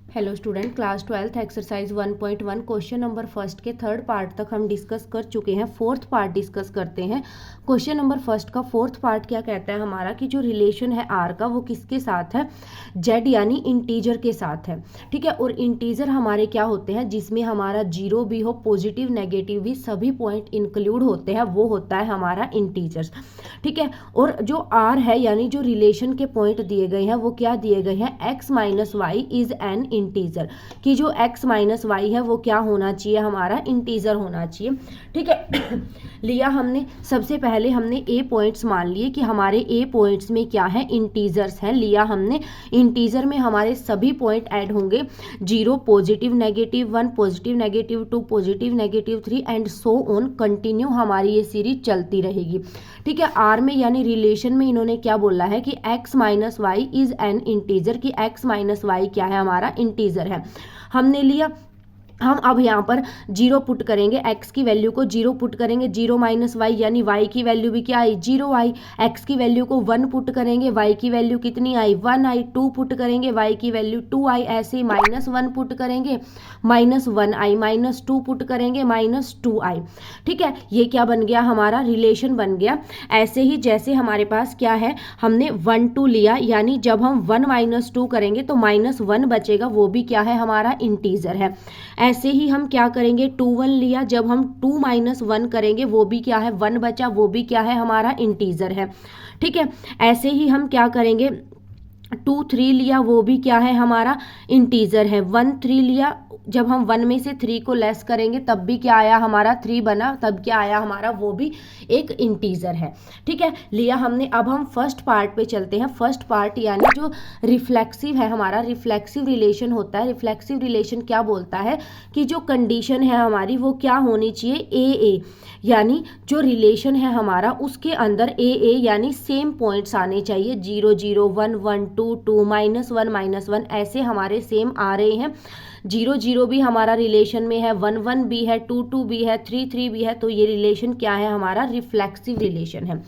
Hello student, class 12th exercise 1.1 question number first के third part तक हम discuss कर चुके हैं। फोर्थ पार्ट डिस्कस करते हैं। क्वेश्चन नंबर फर्स्ट का फोर्थ पार्ट क्या कहता है हमारा कि जो रिलेशन है आर का वो किसके साथ है, जेड यानी इंटीजर के साथ है। ठीक है, और इंटीजर हमारे क्या होते हैं जिसमें हमारा जीरो भी हो, पॉजिटिव नेगेटिव भी सभी पॉइंट इंक्लूड होते हैं, वो होता है हमारा इंटीजर्स। ठीक है, और जो आर है यानी जो रिलेशन के पॉइंट दिए गए हैं वो क्या दिए गए हैं, x minus y is an integer, कि जो x माइनस वाई है वो क्या होना चाहिए, हमारा इंटीजर होना चाहिए। ठीक है लिया हमने, सबसे पहले हमने ए पॉइंट्स मान लिए कि हमारे ए पॉइंट्स में क्या है, इंटीजर्स हैं। लिया हमने, इंटीजर में हमारे सभी पॉइंट ऐड होंगे, 0 positive negative 1 positive negative 2 positive negative 3 and so on, continue हमारी ये सीरीज चलती रहेगी। ठीक है, आर में यानी रिलेशन में इन्होंने क्या बोला है कि x minus y is an integer, कि x माइनस वाई क्या है, हमारा इंटीजर है। हमने लिया, हम अब यहाँ पर 0 पुट करेंगे, x की वैल्यू को 0 पुट करेंगे, 0 माइनस वाई यानी y की वैल्यू भी क्या आई, 0 आई। x की वैल्यू को 1 पुट करेंगे, y की वैल्यू कितनी आई, 1 आई। 2 पुट करेंगे, y की वैल्यू 2 आई। ऐसे माइनस 1 पुट करेंगे, माइनस 1 आई। माइनस 2 पुट करेंगे, माइनस 2 आई। ठीक है, ये क्या बन गया, हमारा रिलेशन बन गया। ऐसे ही जैसे हमारे पास क्या है, हमने 1 2 लिया, यानी जब हम 1 माइनस 2 करेंगे तो माइनस 1 बचेगा, वो भी क्या है, हमारा इंटीजर है। ऐसे ही हम क्या करेंगे, 2 1 लिया, जब हम 2 माइनस 1 करेंगे वो भी क्या है, 1 बचा, वो भी क्या है, हमारा इंटीजर है। ठीक है, ऐसे ही हम क्या करेंगे, 2 3 लिया, वो भी क्या है, हमारा इंटीजर है। 1 3 लिया, जब हम 1 में से 3 को लेस करेंगे तब भी क्या आया, हमारा 3 बना, तब क्या आया हमारा, वो भी एक इंटीजर है। ठीक है, लिया हमने। अब हम फर्स्ट पार्ट पे चलते हैं। फर्स्ट पार्ट यानी जो रिफ्लेक्सिव है हमारा, रिफ्लेक्सिव रिलेशन होता है। रिफ्लेक्सिव रिलेशन क्या बोलता है कि जो कंडीशन है हमारी वो क्या होनी चाहिए, ए, यानी जो रिलेशन है हमारा उसके अंदर ए यानी सेम पॉइंट्स आने चाहिए, 0 0 1 1 2 2 माइनस 1 माइनस 1 ऐसे हमारे सेम आ रहे हैं। 0 0 भी हमारा रिलेशन में है, 1 1 भी है, 2 2 भी है, 3 3 भी है, तो ये रिलेशन क्या है, हमारा रिफ्लेक्सिव रिलेशन है।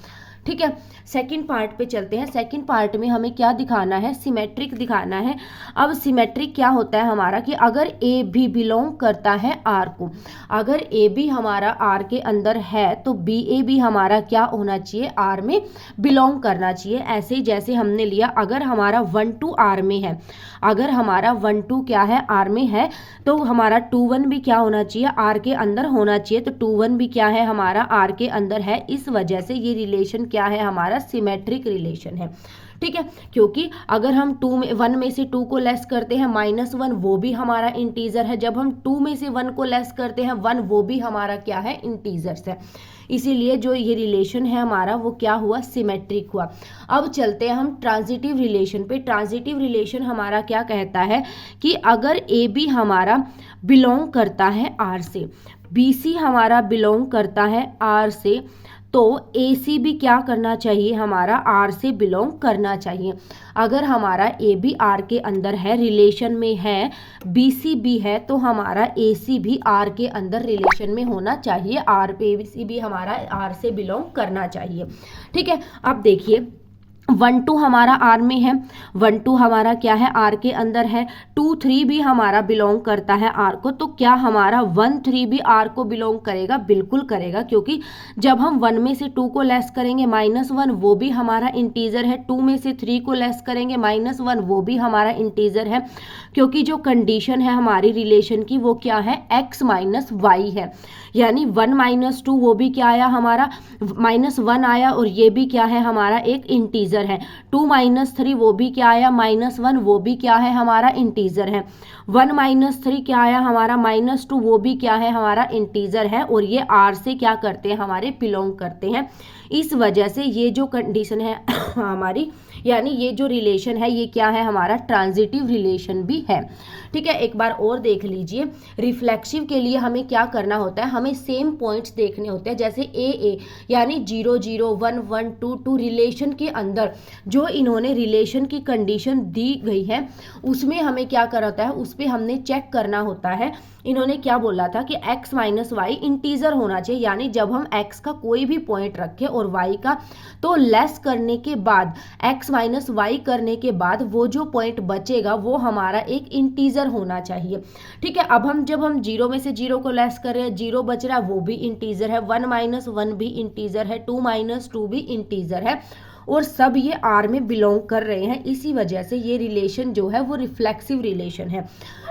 ठीक है, सेकंड पार्ट पे चलते हैं। सेकंड पार्ट में हमें क्या दिखाना है, सिमेट्रिक दिखाना है। अब सिमेट्रिक क्या होता है हमारा कि अगर ए भी बिलोंग करता है आर को, अगर ए भी हमारा आर के अंदर है तो बी ए भी हमारा क्या होना चाहिए, आर में बिलोंग करना चाहिए। ऐसे ही जैसे हमने लिया, अगर हमारा 1 2 आर में है, अगर हमारा 1 2 क्या है, आर में है, तो हमारा 2 1 भी क्या होना चाहिए, आर के अंदर होना चाहिए। तो 2 1 भी क्या है, हमारा आर के अंदर है। इस वजह से ये रिलेशन क्या है, हमारा सिमेट्रिक रिलेशन है। ठीक है, क्योंकि अगर हम 1 में से 2 को लेस करते हैं, माइनस 1, वो भी हमारा इंटीजर है। जब हम 2 में से 1 को लेस करते हैं, 1, वो भी हमारा क्या है, इंटीजर्स है। इसीलिए जो ये रिलेशन है हमारा वो क्या हुआ, सिमेट्रिक हुआ। अब चलते हैं हम ट्रांजिटिव रिलेशन पे। ट्रांजिटिव रिलेशन हमारा क्या कहता है कि अगर ए बी हमारा बिलोंग करता है आर से, बी सी हमारा बिलोंग करता है आर से, तो ए सी भी क्या करना चाहिए, हमारा आर से बिलोंग करना चाहिए। अगर हमारा ए बी आर के अंदर है, रिलेशन में है, बी सी भी है, तो हमारा ए सी भी आर के अंदर रिलेशन में होना चाहिए, आर पे सी भी हमारा आर से बिलोंग करना चाहिए। ठीक है, अब देखिए 1 2 हमारा आर में है, 1 2 हमारा क्या है, आर के अंदर है। 2 3 भी हमारा बिलोंग करता है आर को, तो क्या हमारा 1 3 भी आर को बिलोंग करेगा, बिल्कुल करेगा, क्योंकि जब हम 1 में से 2 को लेस करेंगे, माइनस 1, वो भी हमारा इंटीजर है। 2 में से 3 को लेस करेंगे, माइनस 1, वो भी हमारा इंटीजर है, क्योंकि जो कंडीशन है हमारी रिलेशन की वो क्या है, x माइनस वाई है। यानी 1 माइनस 2 वो भी क्या आया, हमारा माइनस 1 आया, और ये भी क्या है, हमारा एक इंटीजर है। 2 माइनस 3 वो भी क्या आया, माइनस 1, वो भी क्या है, हमारा इंटीजर है। 1 माइनस 3 क्या आया, हमारा माइनस 2, वो भी क्या है, हमारा इंटीजर है, और ये आर से क्या करते हैं, हमारे बिलोंग करते हैं। इस वजह से ये जो कंडीशन है हमारी, यानी ये जो रिलेशन है ये क्या है, हमारा ट्रांजिटिव रिलेशन भी है। ठीक है, एक बार और देख लीजिए। रिफ्लेक्सिव के लिए हमें क्या करना होता है, हमें सेम पॉइंट्स देखने होते हैं, जैसे ए यानी 0 0 1 1 2 2 रिलेशन के अंदर जो इन्होंने रिलेशन की कंडीशन दी गई है उसमें हमें क्या करना होता है, उस पर हमने चेक करना होता है। इन्होंने क्या बोला था कि x माइनस वाई इंटीजर होना चाहिए, यानी जब हम x का कोई भी पॉइंट रखें और y का, तो लेस करने के बाद x x माइनस वाई करने के बाद वो जो पॉइंट बचेगा वो हमारा एक इंटीजर होना चाहिए। ठीक है, अब हम जब हम 0 में से 0 को लेस कर रहे हैं, 0 बच रहा है, वो भी इंटीजर है, 1 माइनस 1 भी इंटीजर है, 2 माइनस 2 भी इंटीजर है, और सब ये आर में बिलोंग कर रहे हैं। इसी वजह से ये रिलेशन जो है वो रिफ्लेक्सिव रिलेशन है।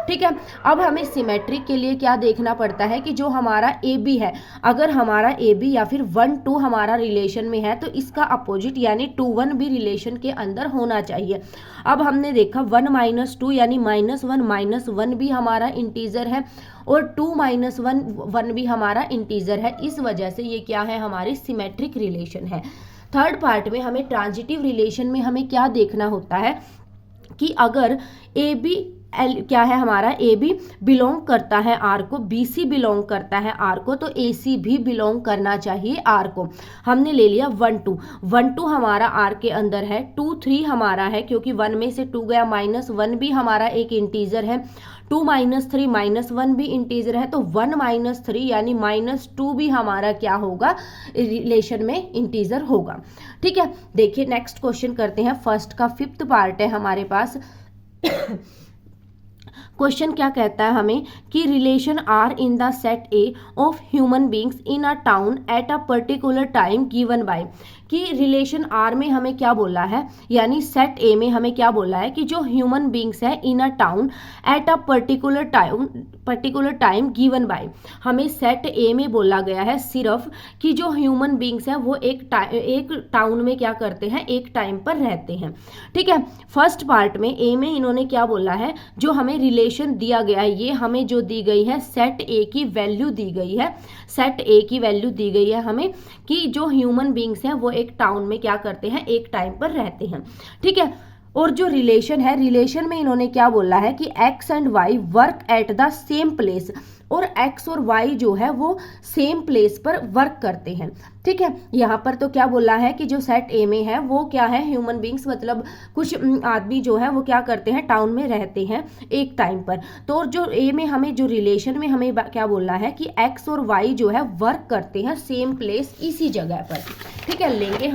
ठीक है, अब हमें सिमेट्रिक के लिए क्या देखना पड़ता है कि जो हमारा ए बी है, अगर हमारा ए बी या फिर 1-2 हमारा रिलेशन में है तो इसका अपोजिट यानी 2-1 भी रिलेशन के अंदर होना चाहिए। अब हमने देखा 1 माइनस 2 यानी -1 भी हमारा इंटीजर है, और 2 माइनस 1 भी हमारा इंटीजर है। इस वजह से ये क्या है, हमारी सिमेट्रिक रिलेशन है। थर्ड पार्ट में हमें ट्रांजिटिव रिलेशन में हमें क्या देखना होता है कि अगर ए बी क्या है हमारा, ए बी बिलोंग करता है आर को, बी सी बिलोंग करता है आर को, तो ए सी भी बिलोंग करना चाहिए आर को। हमने ले लिया 1-2 हमारा आर के अंदर है, 2-3 हमारा है क्योंकि 1 में से 2 गया, -1 भी हमारा एक इंटीजर है, 2 माइनस 3 -1 भी इंटीजर है, तो 1 माइनस 3 यानी -2 भी हमारा क्या होगा, रिलेशन में इंटीजर होगा। ठीक है, देखिए नेक्स्ट क्वेश्चन करते हैं। फर्स्ट का 5th पार्ट है हमारे पास। क्वेश्चन क्या कहता है हमें कि relation R in the set A of human beings in a town at a particular time given by, कि रिलेशन आर में हमें क्या बोला है, यानी सेट ए में हमें क्या बोला है कि जो ह्यूमन बींग्स है in a town at a particular time given by, हमें सेट ए में बोला गया है सिर्फ कि जो ह्यूमन बींग्स है वो एक टाउन में क्या करते हैं, एक टाइम पर रहते हैं। ठीक है, फर्स्ट पार्ट में ए में इन्होंने क्या बोला है, जो हमें रिलेशन दिया गया है, ये हमें जो दी गई है सेट ए की वैल्यू दी गई है, सेट ए की वैल्यू दी गई है हमें कि जो ह्यूमन बींग्स हैं वो एक टाउन में क्या करते हैं, एक टाइम पर रहते हैं। ठीक है, और जो रिलेशन है, रिलेशन में इन्होंने क्या बोला है कि x and y work at the same place, और x और y जो है वो सेम प्लेस पर वर्क करते हैं। ठीक है, यहाँ पर तो क्या बोला है कि जो सेट ए में है वो क्या है, ह्यूमन बींग्स मतलब कुछ आदमी जो है वो क्या करते हैं, टाउन में रहते हैं एक टाइम पर। तो जो ए में हमें जो रिलेशन में हमें क्या बोलना है कि x और y जो है वर्क करते हैं सेम प्लेस, इसी जगह पर। ठीक है, लेंगे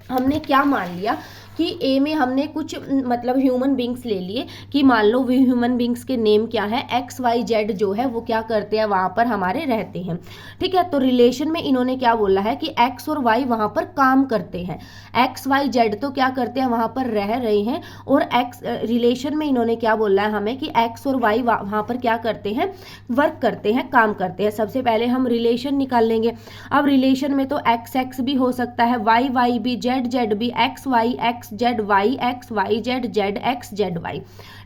हमने क्या मान लिया कि ए में हमने कुछ मतलब ह्यूमन बींग्स ले लिए कि मान लो वे ह्यूमन बींग्स के नेम क्या है, XYZ जो है वो क्या करते हैं, वहां पर हमारे रहते हैं। ठीक है, तो रिलेशन में इन्होंने क्या बोला है कि X और Y वहां पर काम करते हैं, XYZ तो क्या करते हैं, वहां पर रह रहे हैं, और रिलेशन में इन्होंने क्या बोला है हमें कि X और Y वहां पर क्या करते हैं, वर्क करते हैं, काम करते हैं। सबसे पहले हम रिलेशन निकाल लेंगे। अब रिलेशन में तो XX भी हो सकता है, YY भी, ZZ भी, XY XZY XYZ ZXZY।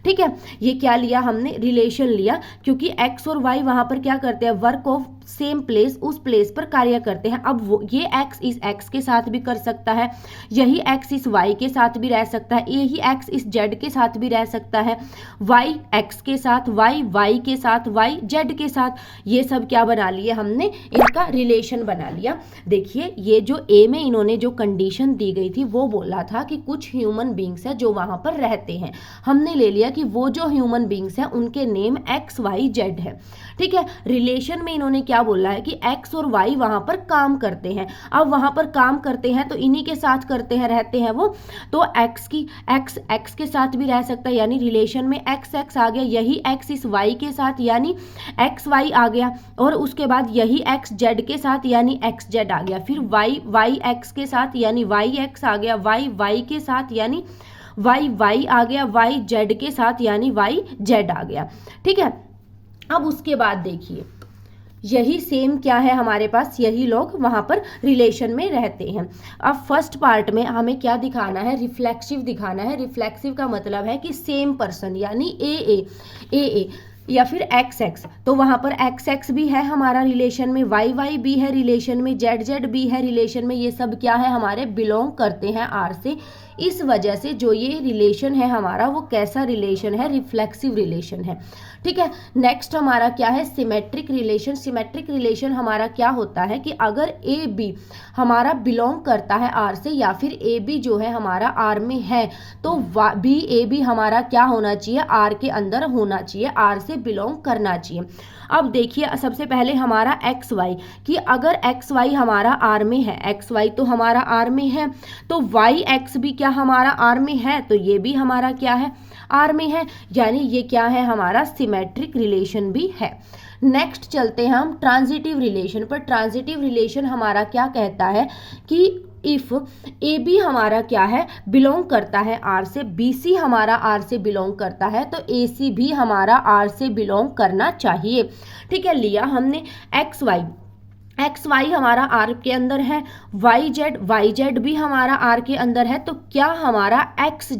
ठीक है, ये क्या लिया हमने, रिलेशन लिया, क्योंकि x और y वहां पर क्या करते हैं, वर्क ऑफ सेम प्लेस, उस प्लेस पर कार्य करते हैं। अब वो ये x इस x के साथ भी कर सकता है, यही x इस y के साथ भी रह सकता है, यही x इस z के साथ भी रह सकता है, y x के साथ, y के साथ, y z के साथ, ये सब क्या बना लिए हमने, इनका रिलेशन बना लिया। देखिए ये जो a में इन्होंने जो कंडीशन दी गई थी वो बोला था कि कुछ ह्यूमन बींग्स है जो वहां पर रहते हैं, हमने ले लिया कि वो जो ह्यूमन बींग्स हैं उनके नेम XYZ है। ठीक है, रिलेशन में इन्होंने क्या बोला है कि x और y वहां पर काम करते हैं। अब वहां पर काम करते हैं तो इन्हीं के साथ करते हैं, रहते हैं वो, तो x के साथ भी रह सकता है, यानी रिलेशन में x आ गया, यही x इस y के साथ यानी XY आ गया, और उसके बाद यही x z के साथ यानी XZ आ गया, फिर y x के साथ यानी YX आ गया, y के साथ यानी y आ गया, y z के साथ यानी YZ आ गया। ठीक है, अब उसके बाद देखिए यही सेम क्या है हमारे पास, यही लोग वहां पर रिलेशन में रहते हैं। अब फर्स्ट पार्ट में हमें क्या दिखाना है, रिफ्लेक्सिव दिखाना है। रिफ्लेक्सिव का मतलब है कि सेम पर्सन, यानी ए या फिर XX, तो वहां पर XX भी है हमारा रिलेशन में, YY भी है रिलेशन में, ZZ भी है रिलेशन में, ये सब क्या है हमारे बिलोंग करते हैं R से। इस वजह से जो ये रिलेशन है हमारा वो कैसा रिलेशन है, रिफ्लेक्सिव रिलेशन है। ठीक है, नेक्स्ट हमारा क्या है, सिमेट्रिक रिलेशन। सिमेट्रिक रिलेशन हमारा क्या होता है कि अगर AB हमारा बिलोंग करता है R से, या फिर AB जो है हमारा R में है, तो BAB हमारा क्या होना चाहिए, R के अंदर होना चाहिए, R से से बिलोंग करना चाहिए। अब देखिए सबसे पहले हमारा एक्स वाई, कि अगर एक्स वाई हमारा आर में है, एक्स वाई तो हमारा आर में है, तो वाई एक्स भी क्या हमारा आर में है, तो ये भी हमारा क्या है, आर में है, यानी ये क्या है, हमारा सिमेट्रिक रिलेशन भी है। नेक्स्ट चलते हैं हम ट्रांजिटिव रिलेशन पर। ट्रांजिटिव रिलेशन हमारा क्या कहता है कि इफ ए बी हमारा क्या है, बिलोंग करता है आर से, बी सी हमारा आर से बिलोंग करता है, तो ए सी भी हमारा आर से बिलोंग करना चाहिए। ठीक है, लिया हमने एक्स वाई, एक्स वाई हमारा आर के अंदर है, वाई जेड भी हमारा आर के अंदर है, तो क्या हमारा एक्स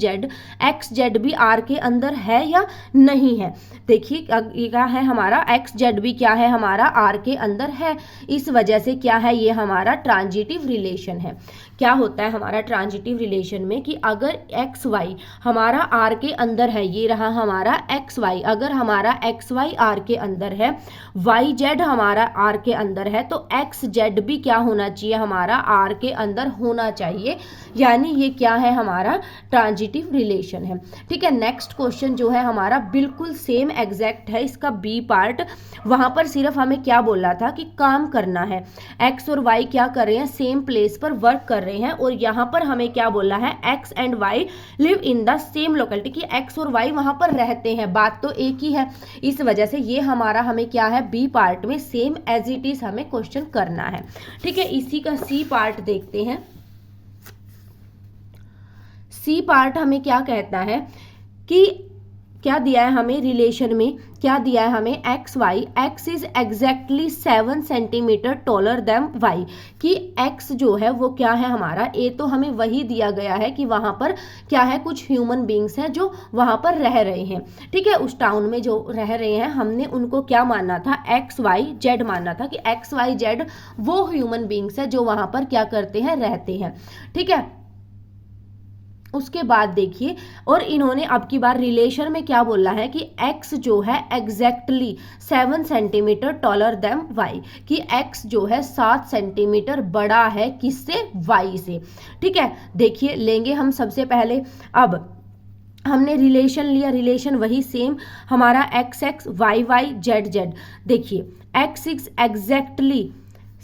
जेड भी आर के अंदर है या नहीं है। देखिए क्या है, हमारा एक्स जेड भी क्या है, हमारा आर के अंदर है, इस वजह से क्या है, ये हमारा ट्रांजिटिव रिलेशन है। क्या होता है हमारा ट्रांजिटिव रिलेशन में कि अगर एक्स वाई हमारा आर के अंदर है, ये रहा हमारा एक्स वाई, अगर हमारा एक्स वाई आर के अंदर है, वाई जेड हमारा आर के अंदर है, तो एक्स जेड भी क्या होना चाहिए, हमारा आर के अंदर होना चाहिए, यानी ये क्या है, हमारा ट्रांजिटिव रिलेशन है। ठीक है, नेक्स्ट क्वेश्चन जो है हमारा बिल्कुल सेम एग्जैक्ट है, इसका बी पार्ट, वहां पर सिर्फ हमें क्या बोला था कि काम करना है, एक्स और वाई क्या कर रहे हैं, सेम प्लेस पर वर्क कर रहे हैं, और यहाँ पर हमें क्या बोला है, x and y live in the same locality, कि एक्स और वाई वहां पर रहते हैं, बात तो एक ही है, इस वजह से ये हमारा हमें क्या है, बी पार्ट में सेम एज इट इज हमें क्वेश्चन करना है। ठीक है, इसी का सी पार्ट देखते हैं। सी पार्ट हमें क्या कहता है कि क्या दिया है हमें रिलेशन में, क्या दिया है हमें, x y, x is exactly 7 centimetre taller than y, कि एक्स जो है वो क्या है हमारा, ए तो हमें वही दिया गया है कि वहां पर क्या है, कुछ ह्यूमन बींग्स हैं जो वहां पर रह रहे हैं। ठीक है, उस टाउन में जो रह रहे हैं, हमने उनको क्या मानना था, एक्स वाई जेड मानना था, कि एक्स वाई जेड वो ह्यूमन बींग्स है जो वहां पर क्या करते हैं, रहते हैं। ठीक है, उसके बाद देखिए, और इन्होंने अब की बार रिलेशन में क्या बोला है कि x जो है exactly 7 centimetre taller then y, कि x जो है 7 सेंटीमीटर बड़ा है किससे, y से। ठीक है, देखिए लेंगे हम सबसे पहले, अब हमने रिलेशन लिया, रिलेशन वही सेम हमारा x x Y Y Z Z, देखिए X is exactly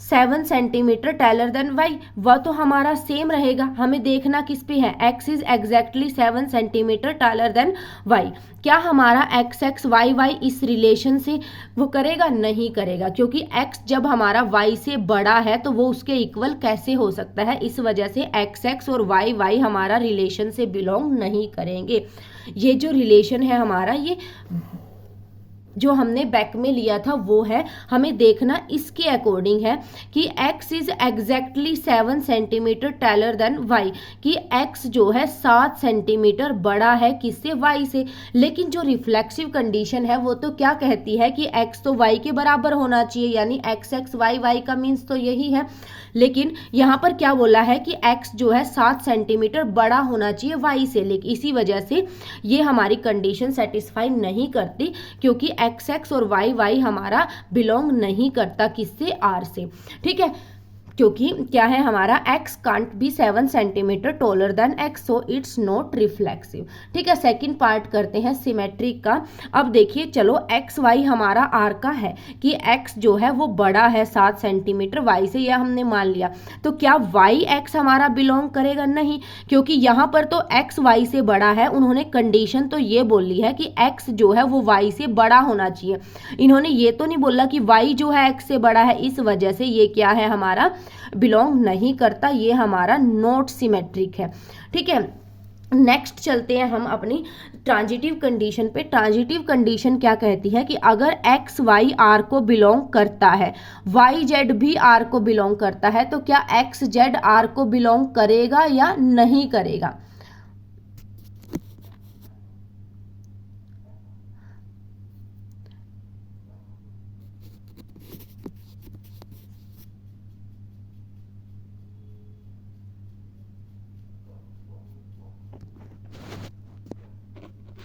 7 centimetre taller than Y, वह तो हमारा सेम रहेगा, हमें देखना किस पे है, x is exactly 7 centimetre taller than y. क्या हमारा एक्स एक्स वाई वाई इस रिलेशन से वो करेगा, नहीं करेगा, क्योंकि एक्स जब हमारा वाई से बड़ा है तो वो उसके इक्वल कैसे हो सकता है, इस वजह से एक्स एक्स और वाई वाई हमारा रिलेशन से बिलोंग नहीं करेंगे। ये जो रिलेशन है हमारा, ये जो हमने बैक में लिया था वो है, हमें देखना इसके अकॉर्डिंग है कि x is exactly 7 centimetre taller than y, कि x जो है 7 सेंटीमीटर बड़ा है किससे, y से। लेकिन जो रिफ्लेक्सिव कंडीशन है वो तो क्या कहती है कि x तो y के बराबर होना चाहिए, यानी x x y y का मीन्स तो यही है, लेकिन यहाँ पर क्या बोला है कि x जो है 7 सेंटीमीटर बड़ा होना चाहिए y से, लेकिन इसी वजह से ये हमारी कंडीशन सेटिस्फाई नहीं करती, क्योंकि एक्स एक्स और वाई वाई हमारा बिलोंग नहीं करता किससे, आर से। ठीक है, क्योंकि क्या है हमारा x can't be 7 centimetre taller then x, so it's not reflexive. ठीक है, सेकंड पार्ट करते हैं सिमेट्रिक का। अब देखिए चलो x y हमारा r का है कि x जो है वो बड़ा है 7 सेंटीमीटर y से, यह हमने मान लिया, तो क्या y x हमारा बिलोंग करेगा, नहीं, क्योंकि यहाँ पर तो x y से बड़ा है, उन्होंने कंडीशन तो ये बोली है कि x जो है वो y से बड़ा होना चाहिए, इन्होंने ये तो नहीं बोला कि y जो है x से बड़ा है, इस वजह से ये क्या है हमारा बिलोंग नहीं करता, ये हमारा नॉट सिमेट्रिक है। ठीक है, नेक्स्ट चलते हैं हम अपनी ट्रांजिटिव कंडीशन पे। ट्रांजिटिव कंडीशन क्या कहती है कि अगर एक्स वाई आर को बिलोंग करता है, वाई जेड भी आर को बिलोंग करता है, तो क्या एक्स जेड आर को बिलोंग करेगा या नहीं करेगा।